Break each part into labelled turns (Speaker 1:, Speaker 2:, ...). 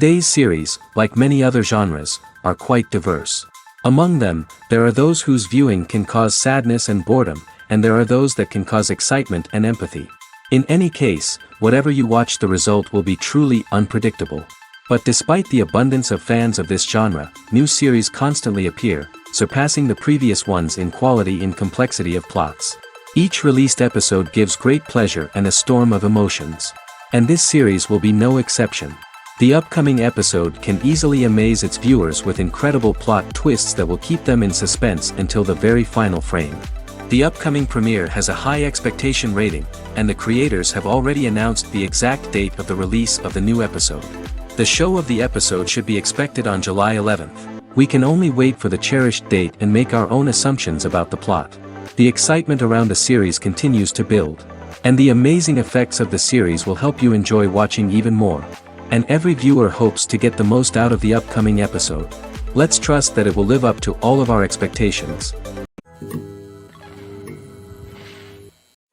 Speaker 1: Today's series, like many other genres, are quite diverse. Among them, there are those whose viewing can cause sadness and boredom, and there are those that can cause excitement and empathy. In any case, whatever you watch, the result will be truly unpredictable. But despite the abundance of fans of this genre, new series constantly appear, surpassing the previous ones in quality and complexity of plots. Each released episode gives great pleasure and a storm of emotions. And this series will be no exception. The upcoming episode can easily amaze its viewers with incredible plot twists that will keep them in suspense until the very final frame. The upcoming premiere has a high expectation rating, and the creators have already announced the exact date of the release of the new episode. The show of the episode should be expected on July 11th. We can only wait for the cherished date and make our own assumptions about the plot. The excitement around the series continues to build. And the amazing effects of the series will help you enjoy watching even more. And every viewer hopes to get the most out of the upcoming episode. Let's trust that it will live up to all of our expectations.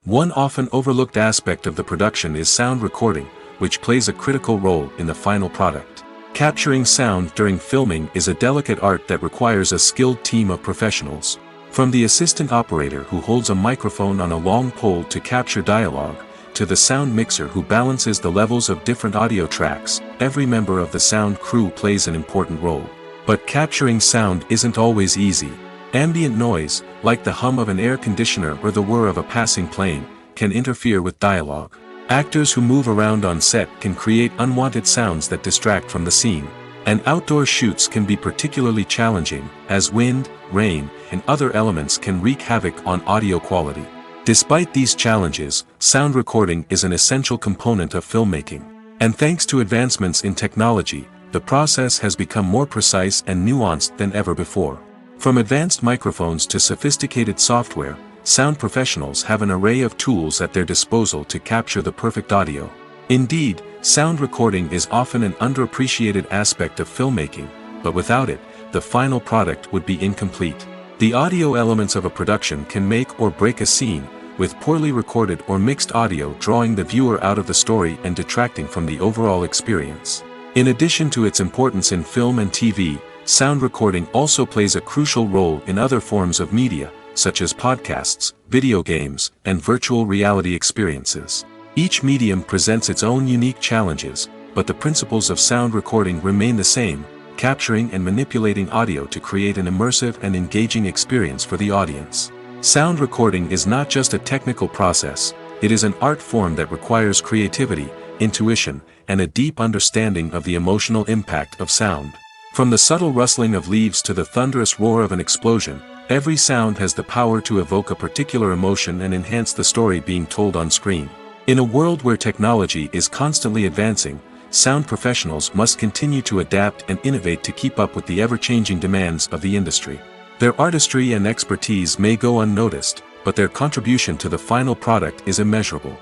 Speaker 1: One often overlooked aspect of the production is sound recording, which plays a critical role in the final product. Capturing sound during filming is a delicate art that requires a skilled team of professionals. From the assistant operator who holds a microphone on a long pole to capture dialogue, to the sound mixer who balances the levels of different audio tracks, every member of the sound crew plays an important role. But capturing sound isn't always easy. Ambient noise, like the hum of an air conditioner or the whir of a passing plane, can interfere with dialogue. Actors who move around on set can create unwanted sounds that distract from the scene. And outdoor shoots can be particularly challenging, as wind, rain, and other elements can wreak havoc on audio quality. Despite these challenges, sound recording is an essential component of filmmaking. And thanks to advancements in technology, the process has become more precise and nuanced than ever before. From advanced microphones to sophisticated software, sound professionals have an array of tools at their disposal to capture the perfect audio. Indeed, sound recording is often an underappreciated aspect of filmmaking, but without it, the final product would be incomplete. The audio elements of a production can make or break a scene, with poorly recorded or mixed audio drawing the viewer out of the story and detracting from the overall experience. In addition to its importance in film and TV, sound recording also plays a crucial role in other forms of media, such as podcasts, video games, and virtual reality experiences. Each medium presents its own unique challenges, but the principles of sound recording remain the same, capturing and manipulating audio to create an immersive and engaging experience for the audience. Sound recording is not just a technical process, it is an art form that requires creativity, intuition, and a deep understanding of the emotional impact of sound. From the subtle rustling of leaves to the thunderous roar of an explosion, every sound has the power to evoke a particular emotion and enhance the story being told on screen. In a world where technology is constantly advancing, sound professionals must continue to adapt and innovate to keep up with the ever-changing demands of the industry. Their artistry and expertise may go unnoticed, but their contribution to the final product is immeasurable.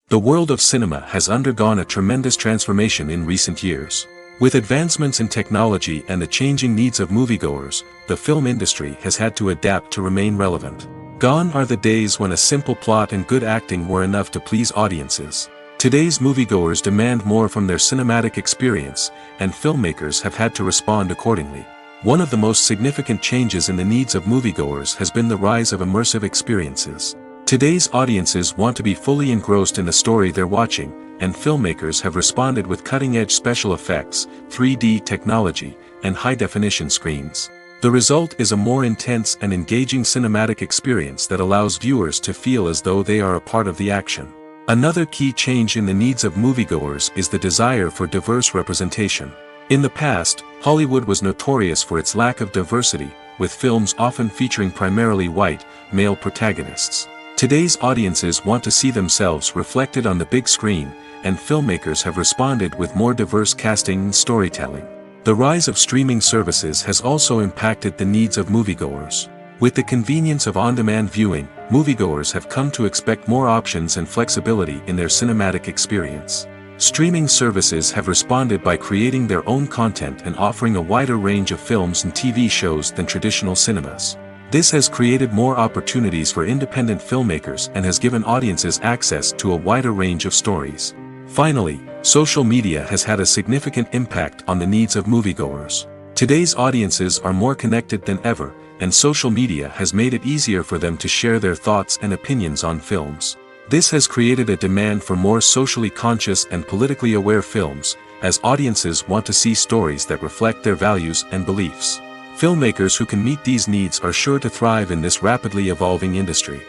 Speaker 1: The world of cinema has undergone a tremendous transformation in recent years. With advancements in technology and the changing needs of moviegoers, the film industry has had to adapt to remain relevant. Gone are the days when a simple plot and good acting were enough to please audiences. Today's moviegoers demand more from their cinematic experience, and filmmakers have had to respond accordingly. One of the most significant changes in the needs of moviegoers has been the rise of immersive experiences. Today's audiences want to be fully engrossed in the story they're watching, and filmmakers have responded with cutting-edge special effects, 3D technology, and high-definition screens. The result is a more intense and engaging cinematic experience that allows viewers to feel as though they are a part of the action. Another key change in the needs of moviegoers is the desire for diverse representation. In the past, Hollywood was notorious for its lack of diversity, with films often featuring primarily white, male protagonists. Today's audiences want to see themselves reflected on the big screen, and filmmakers have responded with more diverse casting and storytelling. The rise of streaming services has also impacted the needs of moviegoers. With the convenience of on-demand viewing, moviegoers have come to expect more options and flexibility in their cinematic experience. Streaming services have responded by creating their own content and offering a wider range of films and TV shows than traditional cinemas. This has created more opportunities for independent filmmakers and has given audiences access to a wider range of stories. Finally, social media has had a significant impact on the needs of moviegoers. Today's audiences are more connected than ever, and social media has made it easier for them to share their thoughts and opinions on films. This has created a demand for more socially conscious and politically aware films, as audiences want to see stories that reflect their values and beliefs. Filmmakers who can meet these needs are sure to thrive in this rapidly evolving industry.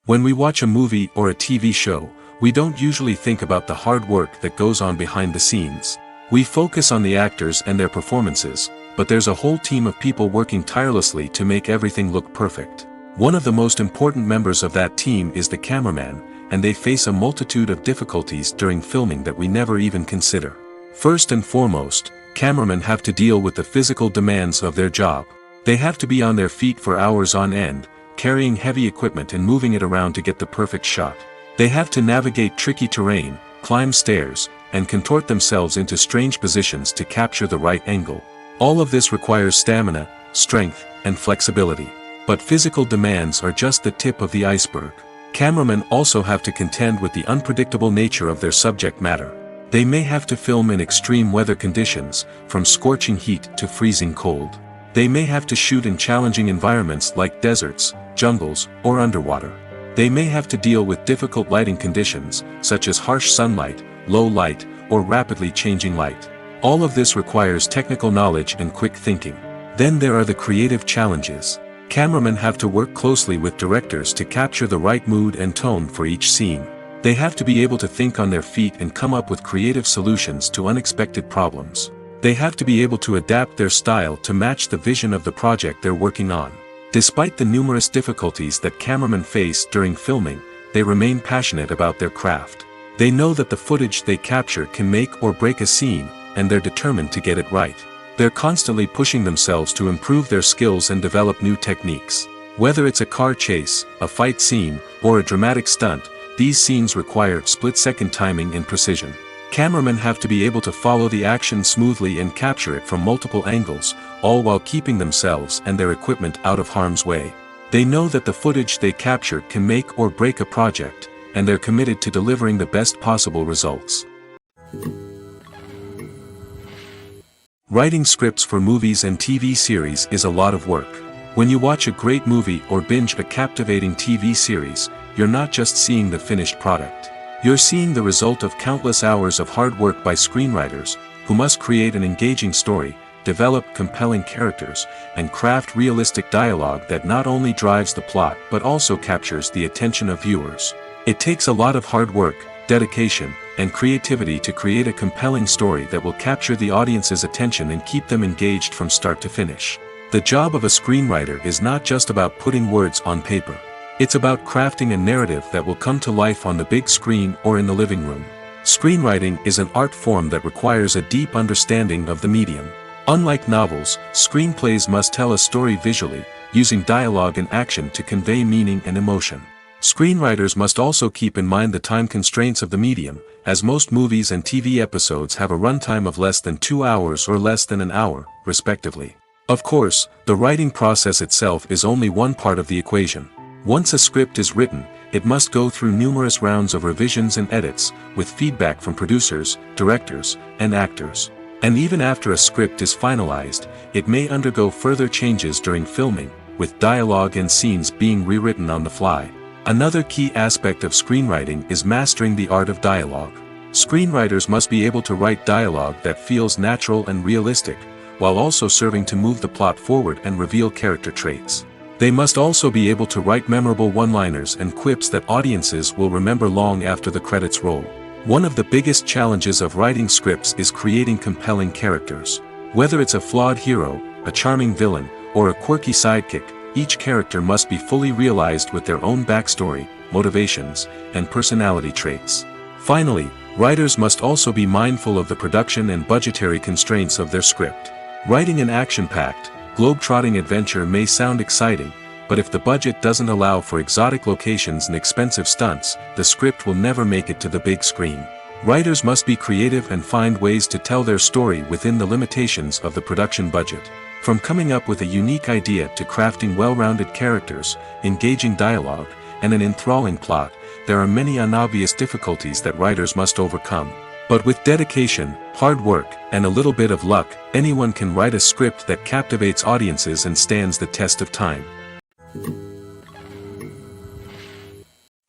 Speaker 1: When we watch a movie or a TV show, we don't usually think about the hard work that goes on behind the scenes. We focus on the actors and their performances, but there's a whole team of people working tirelessly to make everything look perfect. One of the most important members of that team is the cameraman, and they face a multitude of difficulties during filming that we never even consider. First and foremost, cameramen have to deal with the physical demands of their job. They have to be on their feet for hours on end, carrying heavy equipment and moving it around to get the perfect shot. They have to navigate tricky terrain, climb stairs, and contort themselves into strange positions to capture the right angle. All of this requires stamina, strength, and flexibility. But physical demands are just the tip of the iceberg. Cameramen also have to contend with the unpredictable nature of their subject matter. They may have to film in extreme weather conditions, from scorching heat to freezing cold. They may have to shoot in challenging environments like deserts, jungles, or underwater. They may have to deal with difficult lighting conditions, such as harsh sunlight, low light, or rapidly changing light. All of this requires technical knowledge and quick thinking. Then there are the creative challenges. Cameramen have to work closely with directors to capture the right mood and tone for each scene. They have to be able to think on their feet and come up with creative solutions to unexpected problems. They have to be able to adapt their style to match the vision of the project they're working on. Despite the numerous difficulties that cameramen face during filming, they remain passionate about their craft. They know that the footage they capture can make or break a scene, and they're determined to get it right. They're constantly pushing themselves to improve their skills and develop new techniques. Whether it's a car chase, a fight scene, or a dramatic stunt, these scenes require split-second timing and precision. Cameramen have to be able to follow the action smoothly and capture it from multiple angles, all while keeping themselves and their equipment out of harm's way. They know that the footage they capture can make or break a project, and they're committed to delivering the best possible results. Writing scripts for movies and TV series is a lot of work. When you watch a great movie or binge a captivating TV series, you're not just seeing the finished product. You're seeing the result of countless hours of hard work by screenwriters, who must create an engaging story, develop compelling characters, and craft realistic dialogue that not only drives the plot but also captures the attention of viewers. It takes a lot of hard work, dedication, and creativity to create a compelling story that will capture the audience's attention and keep them engaged from start to finish. The job of a screenwriter is not just about putting words on paper. It's about crafting a narrative that will come to life on the big screen or in the living room. Screenwriting is an art form that requires a deep understanding of the medium. Unlike novels, screenplays must tell a story visually, using dialogue and action to convey meaning and emotion. Screenwriters must also keep in mind the time constraints of the medium, as most movies and TV episodes have a runtime of less than 2 hours or less than an hour, respectively. Of course, the writing process itself is only one part of the equation. Once a script is written, it must go through numerous rounds of revisions and edits, with feedback from producers, directors, and actors. And even after a script is finalized, it may undergo further changes during filming, with dialogue and scenes being rewritten on the fly. Another key aspect of screenwriting is mastering the art of dialogue. Screenwriters must be able to write dialogue that feels natural and realistic, while also serving to move the plot forward and reveal character traits. They must also be able to write memorable one-liners and quips that audiences will remember long after the credits roll. One of the biggest challenges of writing scripts is creating compelling characters. Whether it's a flawed hero, a charming villain, or a quirky sidekick, each character must be fully realized with their own backstory, motivations, and personality traits. Finally, writers must also be mindful of the production and budgetary constraints of their script. Writing an action-packed, globe-trotting adventure may sound exciting, but if the budget doesn't allow for exotic locations and expensive stunts, the script will never make it to the big screen. Writers must be creative and find ways to tell their story within the limitations of the production budget. From coming up with a unique idea to crafting well-rounded characters, engaging dialogue, and an enthralling plot, there are many unobvious difficulties that writers must overcome. But with dedication, hard work, and a little bit of luck, anyone can write a script that captivates audiences and stands the test of time.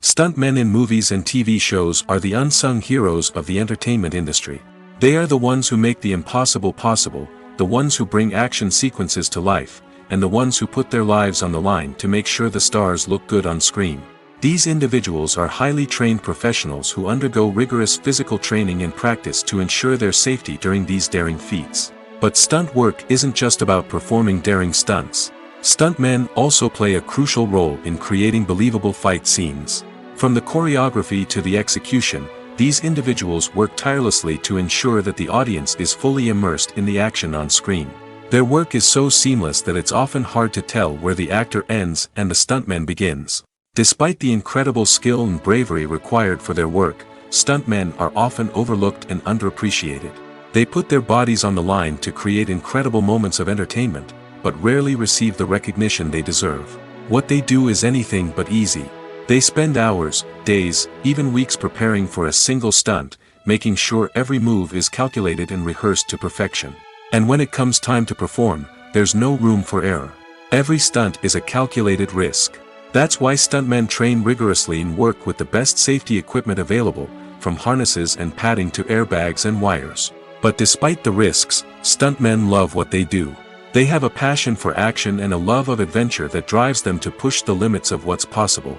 Speaker 1: Stuntmen in movies and TV shows are the unsung heroes of the entertainment industry. They are the ones who make the impossible possible, the ones who bring action sequences to life, and the ones who put their lives on the line to make sure the stars look good on screen. These individuals are highly trained professionals who undergo rigorous physical training and practice to ensure their safety during these daring feats. But stunt work isn't just about performing daring stunts. Stuntmen also play a crucial role in creating believable fight scenes. From the choreography to the execution, these individuals work tirelessly to ensure that the audience is fully immersed in the action on screen. Their work is so seamless that it's often hard to tell where the actor ends and the stuntman begins. Despite the incredible skill and bravery required for their work, stuntmen are often overlooked and underappreciated. They put their bodies on the line to create incredible moments of entertainment, but rarely receive the recognition they deserve. What they do is anything but easy. They spend hours, days, even weeks preparing for a single stunt, making sure every move is calculated and rehearsed to perfection. And when it comes time to perform, there's no room for error. Every stunt is a calculated risk. That's why stuntmen train rigorously and work with the best safety equipment available, from harnesses and padding to airbags and wires. But despite the risks, stuntmen love what they do. They have a passion for action and a love of adventure that drives them to push the limits of what's possible.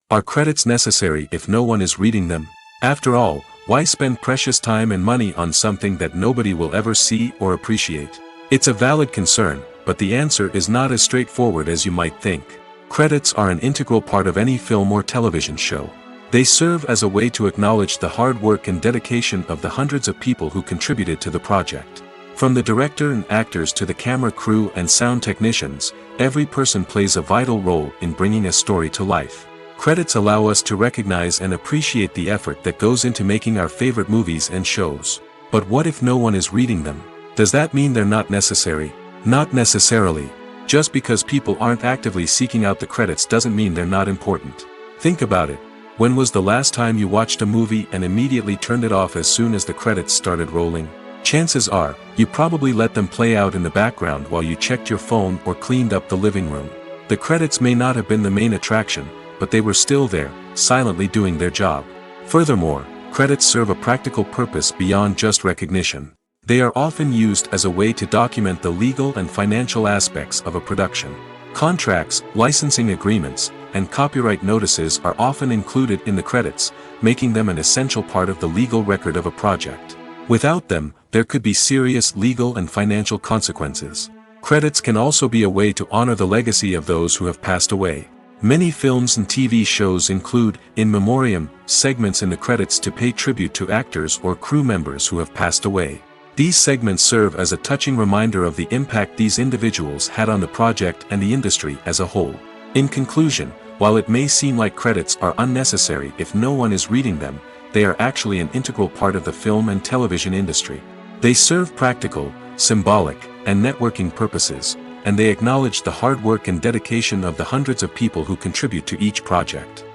Speaker 1: Are credits necessary if no one is reading them? After all, why spend precious time and money on something that nobody will ever see or appreciate? It's a valid concern, but the answer is not as straightforward as you might think. Credits are an integral part of any film or television show. They serve as a way to acknowledge the hard work and dedication of the hundreds of people who contributed to the project. From the director and actors to the camera crew and sound technicians, every person plays a vital role in bringing a story to life. Credits allow us to recognize and appreciate the effort that goes into making our favorite movies and shows. But what if no one is reading them? Does that mean they're not necessary? Not necessarily. Just because people aren't actively seeking out the credits doesn't mean they're not important. Think about it. When was the last time you watched a movie and immediately turned it off as soon as the credits started rolling? Chances are, you probably let them play out in the background while you checked your phone or cleaned up the living room. The credits may not have been the main attraction, but they were still there, silently doing their job. Furthermore, credits serve a practical purpose beyond just recognition. They are often used as a way to document the legal and financial aspects of a production. Contracts, licensing agreements, and copyright notices are often included in the credits, making them an essential part of the legal record of a project. Without them, there could be serious legal and financial consequences. Credits can also be a way to honor the legacy of those who have passed away. Many films and TV shows include, in memoriam, segments in the credits to pay tribute to actors or crew members who have passed away. These segments serve as a touching reminder of the impact these individuals had on the project and the industry as a whole. In conclusion, while it may seem like credits are unnecessary if no one is reading them, they are actually an integral part of the film and television industry. They serve practical, symbolic, and networking purposes, and they acknowledge the hard work and dedication of the hundreds of people who contribute to each project.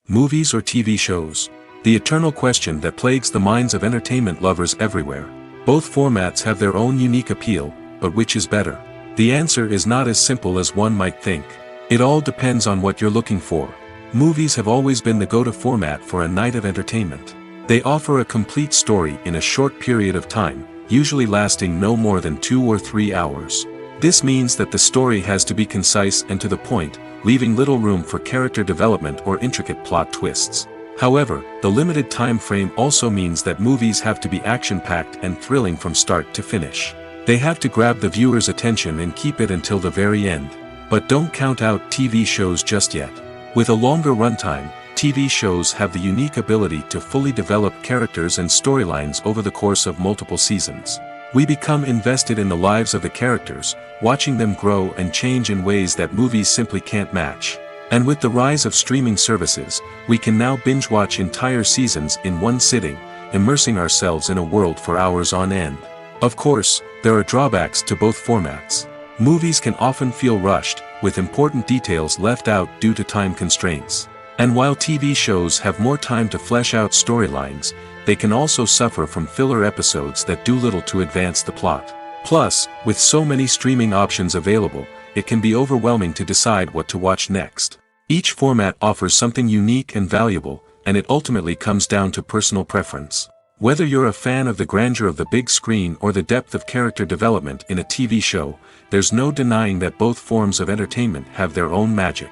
Speaker 1: Movies or TV shows? The eternal question that plagues the minds of entertainment lovers everywhere. Both formats have their own unique appeal, but which is better? The answer is not as simple as one might think. It all depends on what you're looking for. Movies have always been the go-to format for a night of entertainment. They offer a complete story in a short period of time, usually lasting no more than 2 or 3 hours. This means that the story has to be concise and to the point, leaving little room for character development or intricate plot twists. However, the limited time frame also means that movies have to be action-packed and thrilling from start to finish. They have to grab the viewer's attention and keep it until the very end. But don't count out TV shows just yet. With a longer runtime, TV shows have the unique ability to fully develop characters and storylines over the course of multiple seasons. We become invested in the lives of the characters, watching them grow and change in ways that movies simply can't match. And with the rise of streaming services, we can now binge-watch entire seasons in one sitting, immersing ourselves in a world for hours on end. Of course, there are drawbacks to both formats. Movies can often feel rushed, with important details left out due to time constraints. And while TV shows have more time to flesh out storylines, they can also suffer from filler episodes that do little to advance the plot. Plus, with so many streaming options available, it can be overwhelming to decide what to watch next. Each format offers something unique and valuable, and it ultimately comes down to personal preference. Whether you're a fan of the grandeur of the big screen or the depth of character development in a TV show, there's no denying that both forms of entertainment have their own magic.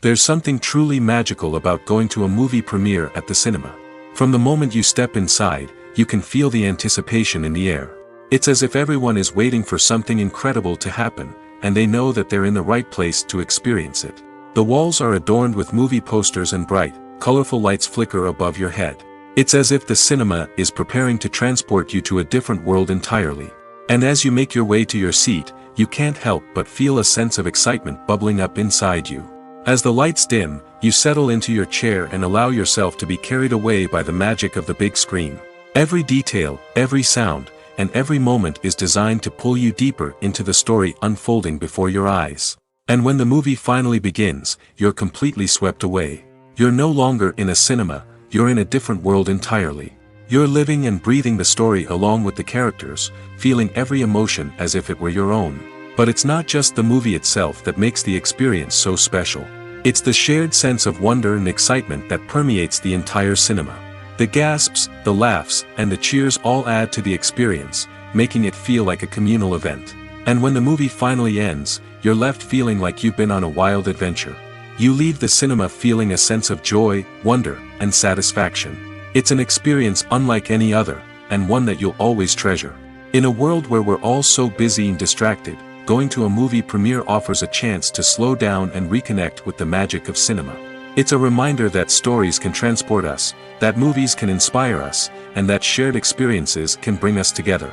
Speaker 1: There's something truly magical about going to a movie premiere at the cinema. From the moment you step inside, you can feel the anticipation in the air. It's as if everyone is waiting for something incredible to happen, and they know that they're in the right place to experience it. The walls are adorned with movie posters and bright, colorful lights flicker above your head. It's as if the cinema is preparing to transport you to a different world entirely. And as you make your way to your seat, you can't help but feel a sense of excitement bubbling up inside you. As the lights dim, you settle into your chair and allow yourself to be carried away by the magic of the big screen. Every detail, every sound, and every moment is designed to pull you deeper into the story unfolding before your eyes. And when the movie finally begins, you're completely swept away. You're no longer in a cinema, you're in a different world entirely. You're living and breathing the story along with the characters, feeling every emotion as if it were your own. But it's not just the movie itself that makes the experience so special. It's the shared sense of wonder and excitement that permeates the entire cinema. The gasps, the laughs, and the cheers all add to the experience, making it feel like a communal event. And when the movie finally ends, you're left feeling like you've been on a wild adventure. You leave the cinema feeling a sense of joy, wonder, and satisfaction. It's an experience unlike any other, and one that you'll always treasure. In a world where we're all so busy and distracted, going to a movie premiere offers a chance to slow down and reconnect with the magic of cinema. It's a reminder that stories can transport us, that movies can inspire us, and that shared experiences can bring us together.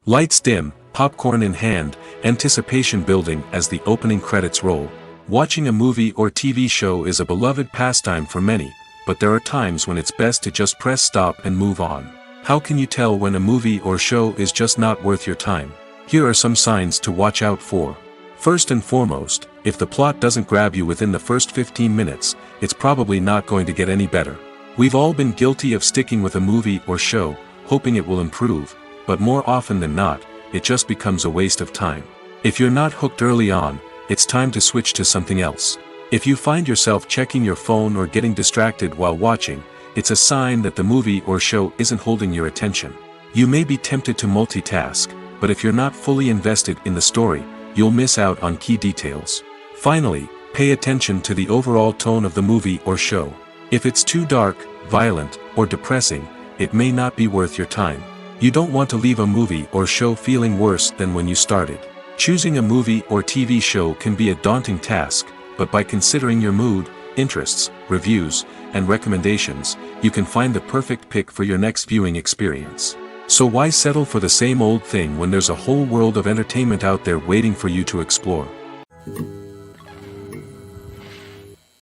Speaker 1: Lights dim, popcorn in hand, anticipation building as the opening credits roll. Watching a movie or TV show is a beloved pastime for many, but there are times when it's best to just press stop and move on. How can you tell when a movie or show is just not worth your time? Here are some signs to watch out for. First and foremost, if the plot doesn't grab you within the first 15 minutes, it's probably not going to get any better. We've all been guilty of sticking with a movie or show, hoping it will improve, but more often than not, it just becomes a waste of time. If you're not hooked early on, it's time to switch to something else. If you find yourself checking your phone or getting distracted while watching, it's a sign that the movie or show isn't holding your attention. You may be tempted to multitask, but if you're not fully invested in the story, you'll miss out on key details. Finally, pay attention to the overall tone of the movie or show. If it's too dark, violent, or depressing, it may not be worth your time. You don't want to leave a movie or show feeling worse than when you started. Choosing a movie or TV show can be a daunting task, but by considering your mood, interests, reviews, and recommendations, you can find the perfect pick for your next viewing experience. So why settle for the same old thing when there's a whole world of entertainment out there waiting for you to explore?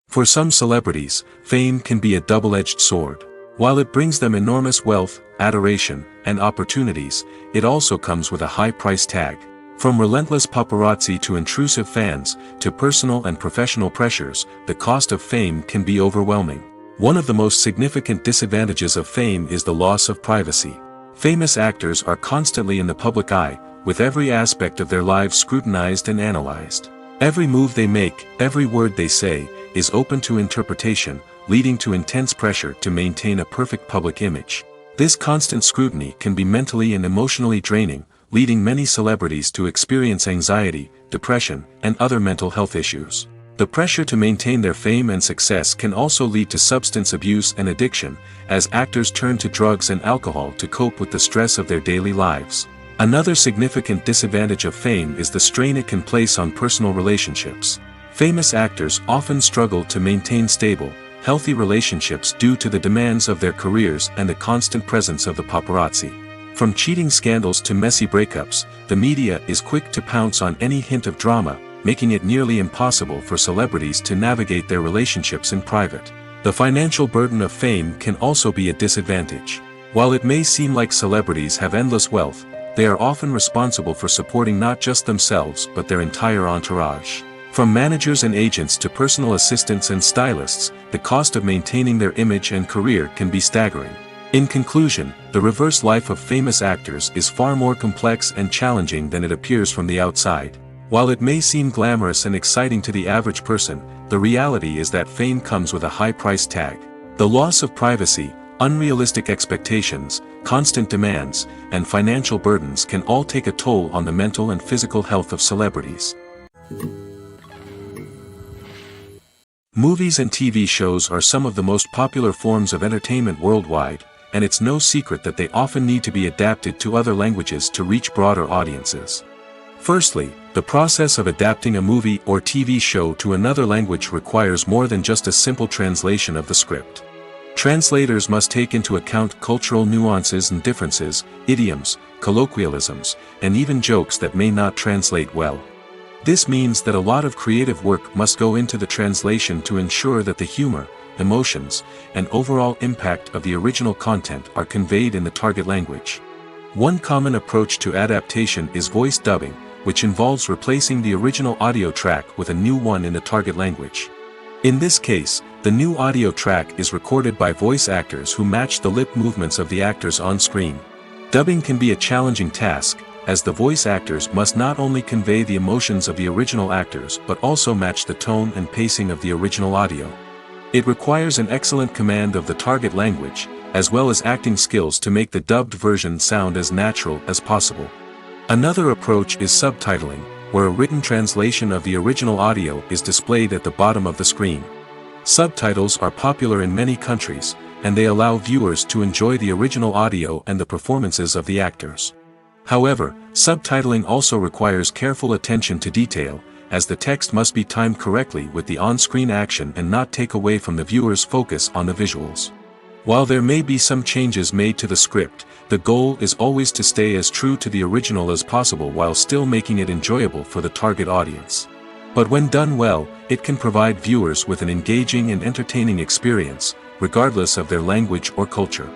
Speaker 1: For some celebrities, fame can be a double-edged sword. While it brings them enormous wealth, adoration, and opportunities, it also comes with a high price tag. From relentless paparazzi to intrusive fans, to personal and professional pressures, the cost of fame can be overwhelming. One of the most significant disadvantages of fame is the loss of privacy. Famous actors are constantly in the public eye, with every aspect of their lives scrutinized and analyzed. Every move they make, every word they say, is open to interpretation, leading to intense pressure to maintain a perfect public image. This constant scrutiny can be mentally and emotionally draining, leading many celebrities to experience anxiety, depression, and other mental health issues. The pressure to maintain their fame and success can also lead to substance abuse and addiction, as actors turn to drugs and alcohol to cope with the stress of their daily lives. Another significant disadvantage of fame is the strain it can place on personal relationships. Famous actors often struggle to maintain stable, healthy relationships due to the demands of their careers and the constant presence of the paparazzi. From cheating scandals to messy breakups, the media is quick to pounce on any hint of drama, making it nearly impossible for celebrities to navigate their relationships in private. The financial burden of fame can also be a disadvantage. While it may seem like celebrities have endless wealth, they are often responsible for supporting not just themselves but their entire entourage. From managers and agents to personal assistants and stylists, the cost of maintaining their image and career can be staggering. In conclusion, the reverse life of famous actors is far more complex and challenging than it appears from the outside. While it may seem glamorous and exciting to the average person, the reality is that fame comes with a high price tag. The loss of privacy, unrealistic expectations, constant demands, and financial burdens can all take a toll on the mental and physical health of celebrities. Movies and TV shows are some of the most popular forms of entertainment worldwide, and it's no secret that they often need to be adapted to other languages to reach broader audiences. Firstly, the process of adapting a movie or TV show to another language requires more than just a simple translation of the script. Translators must take into account cultural nuances and differences, idioms, colloquialisms, and even jokes that may not translate well. This means that a lot of creative work must go into the translation to ensure that the humor, emotions, and overall impact of the original content are conveyed in the target language. One common approach to adaptation is voice dubbing, which involves replacing the original audio track with a new one in the target language. In this case, the new audio track is recorded by voice actors who match the lip movements of the actors on screen. Dubbing can be a challenging task, as the voice actors must not only convey the emotions of the original actors but also match the tone and pacing of the original audio. It requires an excellent command of the target language, as well as acting skills to make the dubbed version sound as natural as possible. Another approach is subtitling, where a written translation of the original audio is displayed at the bottom of the screen. Subtitles are popular in many countries, and they allow viewers to enjoy the original audio and the performances of the actors. However, subtitling also requires careful attention to detail, as the text must be timed correctly with the on-screen action and not take away from the viewer's focus on the visuals. While there may be some changes made to the script, the goal is always to stay as true to the original as possible while still making it enjoyable for the target audience. But when done well, it can provide viewers with an engaging and entertaining experience, regardless of their language or culture.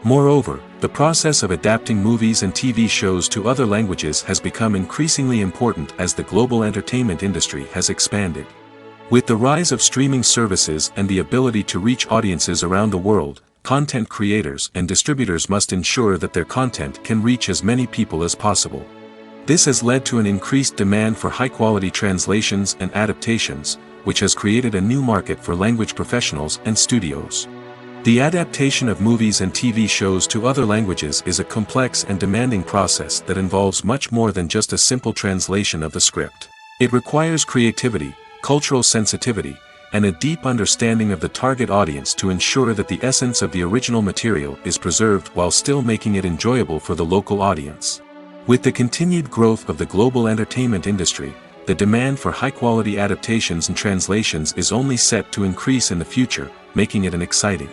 Speaker 1: Moreover, the process of adapting movies and TV shows to other languages has become increasingly important as the global entertainment industry has expanded. With the rise of streaming services and the ability to reach audiences around the world, content creators and distributors must ensure that their content can reach as many people as possible. This has led to an increased demand for high-quality translations and adaptations, which has created a new market for language professionals and studios. The adaptation of movies and TV shows to other languages is a complex and demanding process that involves much more than just a simple translation of the script. It requires creativity, cultural sensitivity, and a deep understanding of the target audience to ensure that the essence of the original material is preserved while still making it enjoyable for the local audience. With the continued growth of the global entertainment industry, the demand for high-quality adaptations and translations is only set to increase in the future, making it an exciting